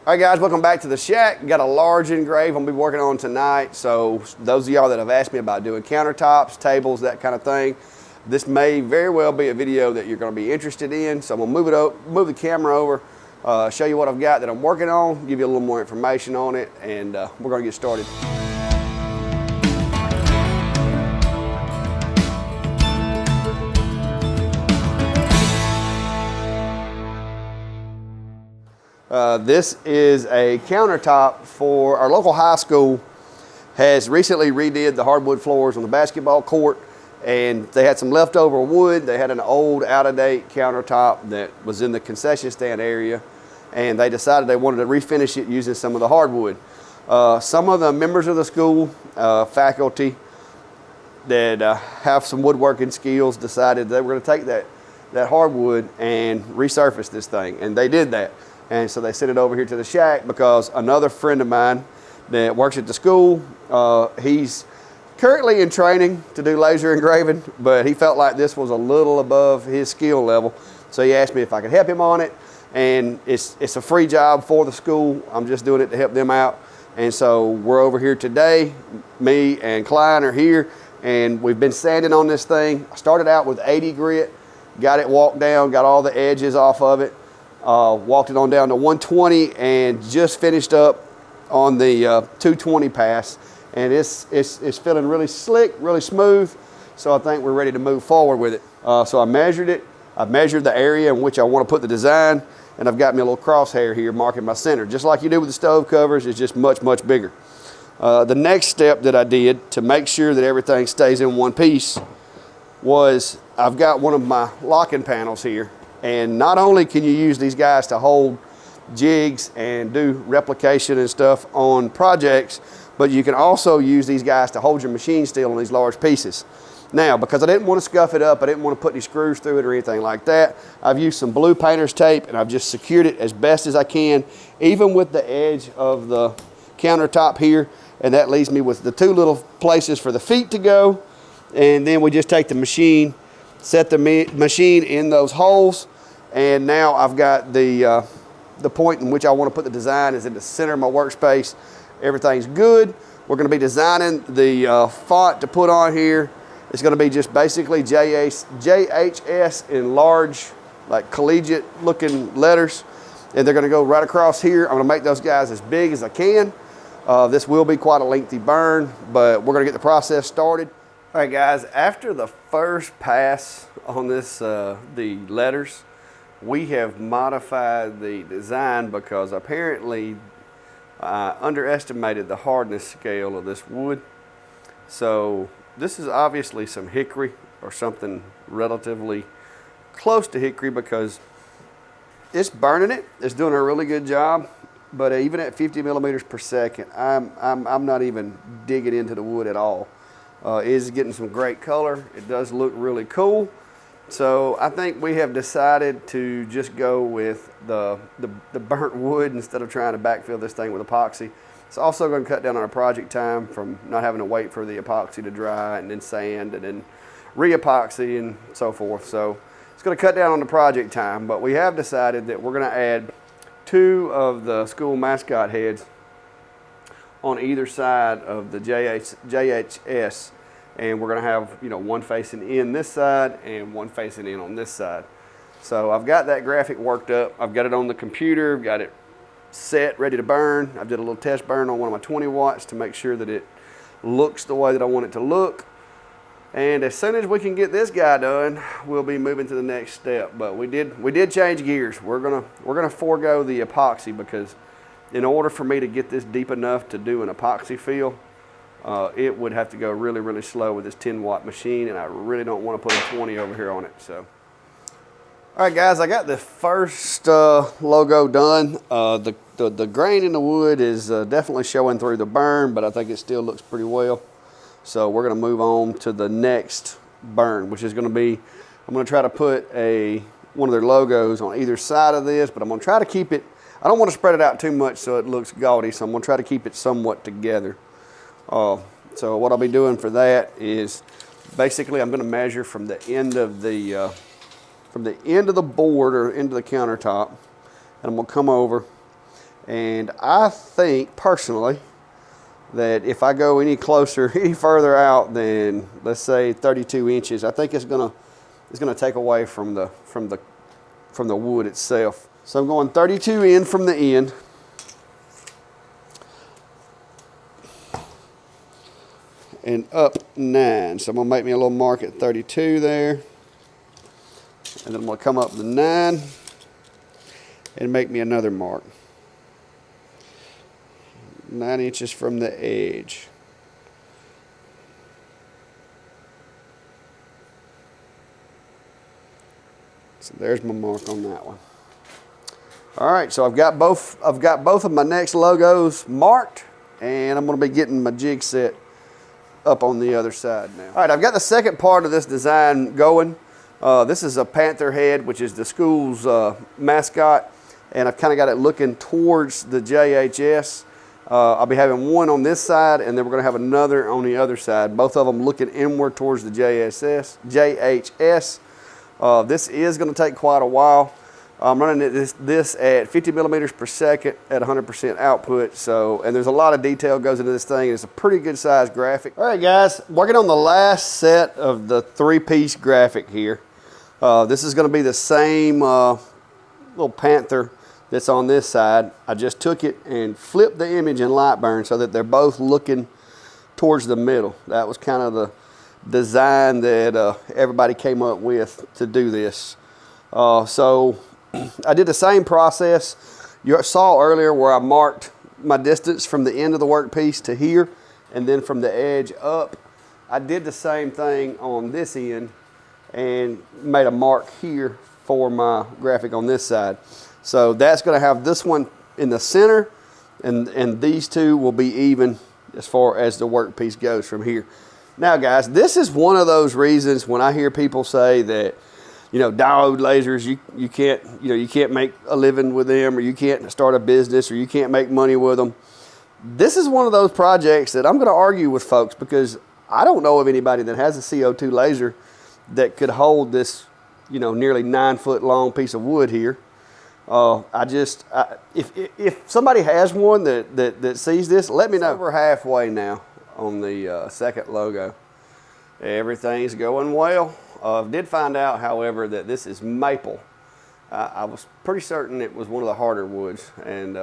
All right, guys, welcome back to the shack. Got a large engrave I'm gonna be working on tonight. So those of y'all that have asked me about doing countertops, tables, that kind of thing, this may very well be a video that you're gonna be interested in. So I'm gonna move the camera over, show you what I've got that I'm working on, give you a little more information on it, and we're gonna get started. This is a countertop for our local high school. Has recently redid the hardwood floors on the basketball court, and they had some leftover wood. They had an old out-of-date countertop that was in the concession stand area, and they decided they wanted to refinish it using some of the hardwood. Some of the members of the school, faculty that have some woodworking skills, decided they were going to take that hardwood and resurface this thing, and they did that. And so they sent it over here to the shack because another friend of mine that works at the school, he's currently in training to do laser engraving, but he felt like this was a little above his skill level. So he asked me if I could help him on it. And it's a free job for the school. I'm just doing it to help them out. And so we're over here today. Me and Kline are here, and we've been sanding on this thing. I started out with 80 grit, got it walked down, got all the edges off of it. Walked it on down to 120 and just finished up on the 220 pass, and it's feeling really slick, really smooth. So I think we're ready to move forward with it. So I measured it. I've measured the area in which I want to put the design, and I've got me a little crosshair here marking my center, just like you do with the stove covers. It's just much bigger. The next step that I did to make sure that everything stays in one piece was I've got one of my locking panels here. And not only can you use these guys to hold jigs and do replication and stuff on projects, but you can also use these guys to hold your machine steel on these large pieces. Now, because I didn't want to scuff it up, I didn't want to put any screws through it or anything like that, I've used some blue painter's tape, and I've just secured it as best as I can, even with the edge of the countertop here. And that leaves me with the two little places for the feet to go. And then we just take the machine, set the machine in those holes, and now I've got the point in which I want to put the design is in the center of my workspace. Everything's good. We're going to be designing the font to put on here. It's going to be just basically JHS in large, like collegiate looking letters, and they're going to go right across here. I'm going to make those guys as big as I can. This will be quite a lengthy burn, but we're going to get the process started. All right, guys, after the first pass on this, the letters, we have modified the design because apparently I underestimated the hardness scale of this wood. So this is obviously some hickory or something relatively close to hickory because it's burning it. It's doing a really good job, but even at 50 millimeters per second, I'm not even digging into the wood at all. It is getting some great color. It does look really cool. So I think we have decided to just go with the burnt wood instead of trying to backfill this thing with epoxy. It's also going to cut down on our project time from not having to wait for the epoxy to dry and then sand and then re-epoxy and so forth. So it's going to cut down on the project time, but we have decided that we're going to add two of the school mascot heads on either side of the JHS, and we're going to have, you know, one facing in this side and one facing in on this side. So I've got that graphic worked up. I've got it on the computer, I've got it set, ready to burn. I did a little test burn on one of my 20 watts to make sure that it looks the way that I want it to look. And as soon as we can get this guy done, we'll be moving to the next step. But we did change gears. We're gonna forego the epoxy because in order for me to get this deep enough to do an epoxy fill, it would have to go really slow with this 10-watt machine, and I really don't want to put a 20 over here on it. So, all right, guys, I got the first logo done. The grain in the wood is definitely showing through the burn, but I think it still looks pretty well. So we're going to move on to the next burn, which is going to be, I'm going to try to put one of their logos on either side of this, but I'm going to try to keep it, I don't want to spread it out too much so it looks gaudy, so I'm going to try to keep it somewhat together. So what I'll be doing for that is basically I'm going to measure from the end of the board or end of the countertop, and I'm going to come over And I think personally that if I go any closer, any further out than, let's say, 32 inches, I think it's gonna take away from the wood itself. So I'm going 32 in from the end. And up 9. So I'm gonna make me a little mark at 32 there. And then I'm gonna come up to 9 and make me another mark. 9 inches from the edge. So there's my mark on that one. All right, so I've got both of my next logos marked, and I'm gonna be getting my jig set up on the other side now. All right, I've got the second part of this design going. This is a panther head, which is the school's mascot, and I've kind of got it looking towards the JHS. I'll be having one on this side, and then we're going to have another on the other side, both of them looking inward towards the JHS. This is going to take quite a while. I'm running this at 50 millimeters per second at 100% output. So, and there's a lot of detail goes into this thing. It's a pretty good sized graphic. All right, guys, working on the last set of the 3-piece graphic here. This is going to be the same little panther that's on this side. I just took it and flipped the image in Lightburn so that they're both looking towards the middle. That was kind of the design that everybody came up with to do this. So I did the same process you saw earlier where I marked my distance from the end of the workpiece to here and then from the edge up. I did the same thing on this end and made a mark here for my graphic on this side. So that's going to have this one in the center, and these two will be even as far as the workpiece goes from here. Now, guys, this is one of those reasons when I hear people say that, you know, diode lasers, you can't make a living with them, or you can't start a business, or you can't make money with them. This is one of those projects that I'm going to argue with folks, because I don't know of anybody that has a CO2 laser that could hold this, you know, nearly 9-foot long piece of wood here. If somebody has one that sees this, let me know. We're halfway now on the second logo. Everything's going well. Did find out, however, that this is maple. I was pretty certain it was one of the harder woods, and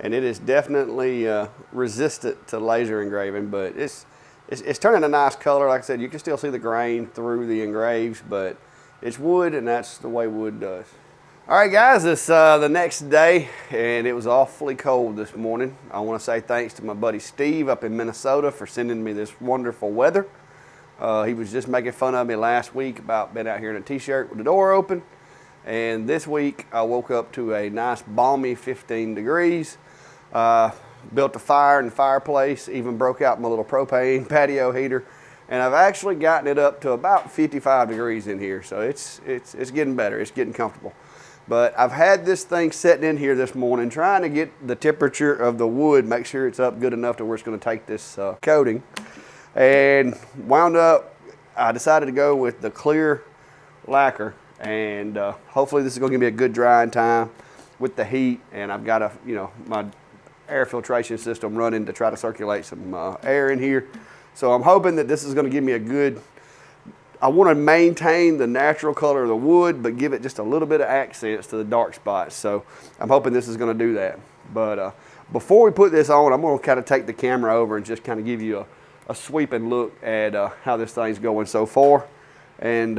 it is definitely resistant to laser engraving, but it's turning a nice color. Like I said, you can still see the grain through the engraves, but it's wood, and that's the way wood does. All right, guys, it's the next day, and it was awfully cold this morning. I want to say thanks to my buddy Steve up in Minnesota for sending me this wonderful weather. He was just making fun of me last week about being out here in a t-shirt with the door open. And this week, I woke up to a nice balmy 15 degrees. Built a fire in the fireplace, even broke out my little propane patio heater. And I've actually gotten it up to about 55 degrees in here. So it's getting better, it's getting comfortable. But I've had this thing sitting in here this morning trying to get the temperature of the wood, make sure it's up good enough to where it's going to take this coating. And wound up, I decided to go with the clear lacquer, and hopefully this is going to give me a good drying time with the heat. And I've got my air filtration system running to try to circulate some air in here. So I'm hoping that this is going to give me a good, I want to maintain the natural color of the wood, but give it just a little bit of accents to the dark spots. So I'm hoping this is going to do that. But before we put this on, I'm going to kind of take the camera over and just kind of give you a sweeping look at how this thing's going so far. And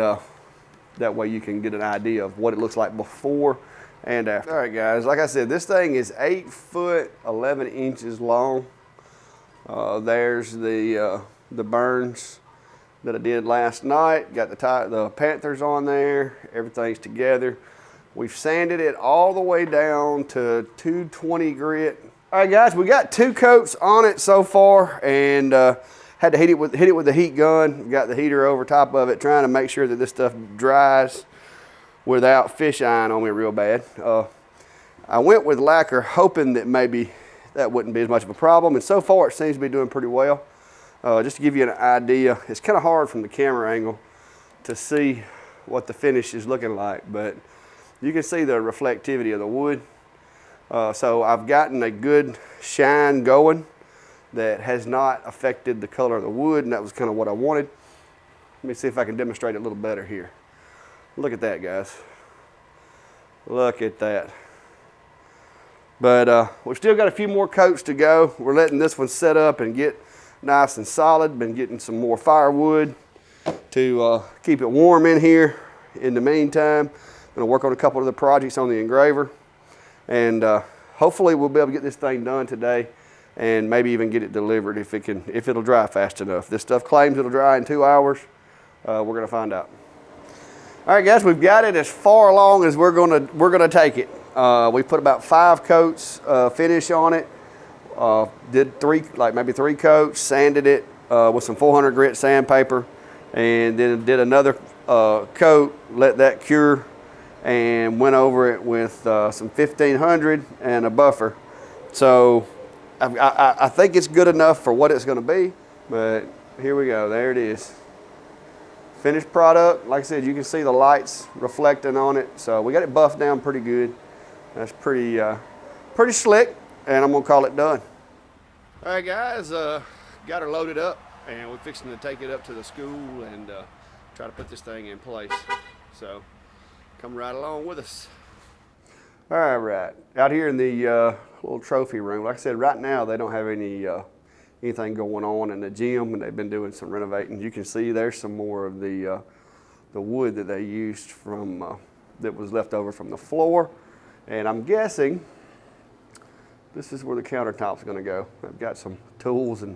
that way you can get an idea of what it looks like before and after. All right, guys, like I said, this thing is 8 foot 11 inches long. There's the burns that I did last night. Got the Panthers on there. Everything's together. We've sanded it all the way down to 220 grit. All right, guys, we got 2 coats on it so far, and had to hit it with the heat gun. We got the heater over top of it, trying to make sure that this stuff dries without fish eyeing on me real bad. I went with lacquer, hoping that maybe that wouldn't be as much of a problem, and so far it seems to be doing pretty well. Just to give you an idea, it's kind of hard from the camera angle to see what the finish is looking like, but you can see the reflectivity of the wood. So I've gotten a good shine going that has not affected the color of the wood, and that was kind of what I wanted. Let me see if I can demonstrate it a little better here. Look at that, guys. Look at that. But we've still got a few more coats to go. We're letting this one set up and get nice and solid. Been getting some more firewood to keep it warm in here. In the meantime, I'm gonna work on a couple of the projects on the engraver, and hopefully we'll be able to get this thing done today, and maybe even get it delivered if it'll dry fast enough. This stuff claims it'll dry in 2 hours. We're gonna find out. All right, guys, we've got it as far along as we're gonna take it. We put about 5 coats finish on it. Did maybe three coats, sanded it with some 400 grit sandpaper, and then did another coat, let that cure, and went over it with some 1500 and a buffer. So I think it's good enough for what it's going to be, but here we go. There it is. Finished product. Like I said, you can see the lights reflecting on it. So we got it buffed down pretty good. That's pretty slick, and I'm gonna call it done. All right, guys, got her loaded up, and we're fixing to take it up to the school and try to put this thing in place. So come right along with us. All right, out here in the little trophy room. Like I said, right now they don't have anything going on in the gym, and they've been doing some renovating. You can see there's some more of the wood that they used from that was left over from the floor. And I'm guessing this is where the countertop's gonna go. I've got some tools and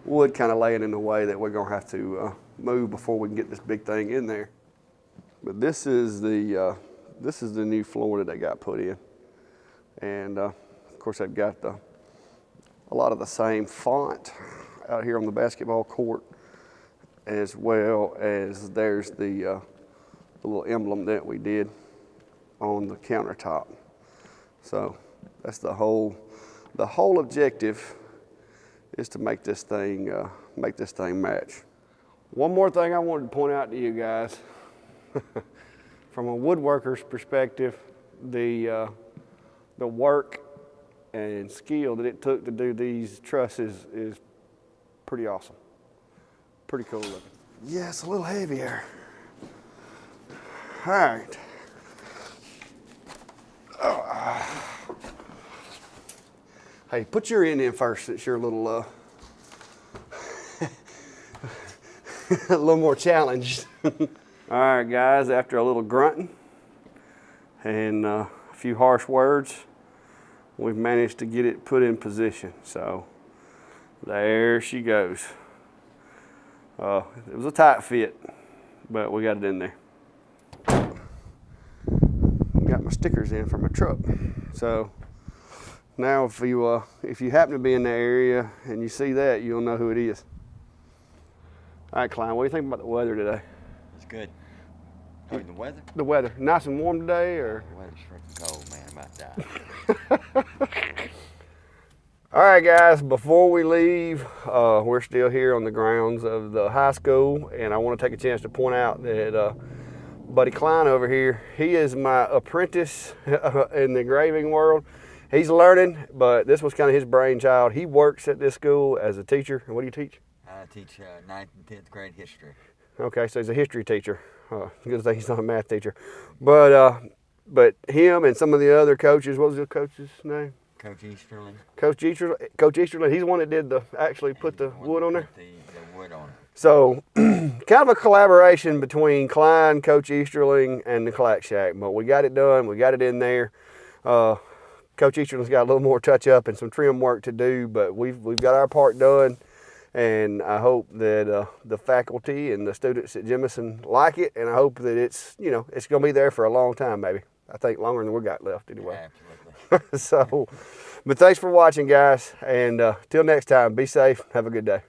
wood kind of laying in the way that we're gonna have to move before we can get this big thing in there. But this is the new floor that they got put in. And of course they've got a lot of the same font out here on the basketball court, as well as there's the little emblem that we did on the countertop. So that's the whole objective is to make this thing match. One more thing I wanted to point out to you guys, from a woodworker's perspective, the work and skill that it took to do these trusses is pretty awesome. Pretty cool looking. Yeah, it's a little heavier. All right. Hey, put your end in first. It's your little a little more challenged. All right, guys, after a little grunting and a few harsh words, we've managed to get it put in position. So there she goes. It was a tight fit, but we got it in there. Got my stickers in from my truck. So now if you happen to be in the area and you see that, you'll know who it is. All right, Klein, what do you think about the weather today? It's good. I mean, the weather? The weather. Nice and warm today, or? The weather's freaking cold, man. I'm about to die. All right, guys, before we leave, we're still here on the grounds of the high school, and I want to take a chance to point out that Buddy Kline over here, he is my apprentice in the engraving world. He's learning, but this was kind of his brainchild. He works at this school as a teacher. And what do you teach? I teach 9th and 10th grade history. Okay, so he's a history teacher. Good thing he's not a math teacher. But him and some of the other coaches, what was the coach's name? Coach Easterling. Coach Easterling, he's the one that did actually put the wood on there? The wood on it. So, kind of a collaboration between Kline, Coach Easterling, and the Clack Shack. But we got it done. We got it in there. Coach Easterling's got a little more touch up and some trim work to do, but we've got our part done. And I hope that the faculty and the students at Jemison like it, and I hope that it's going to be there for a long time, maybe. I think longer than we got left anyway. Yeah, absolutely. So, but thanks for watching, guys, and till next time, be safe. Have a good day.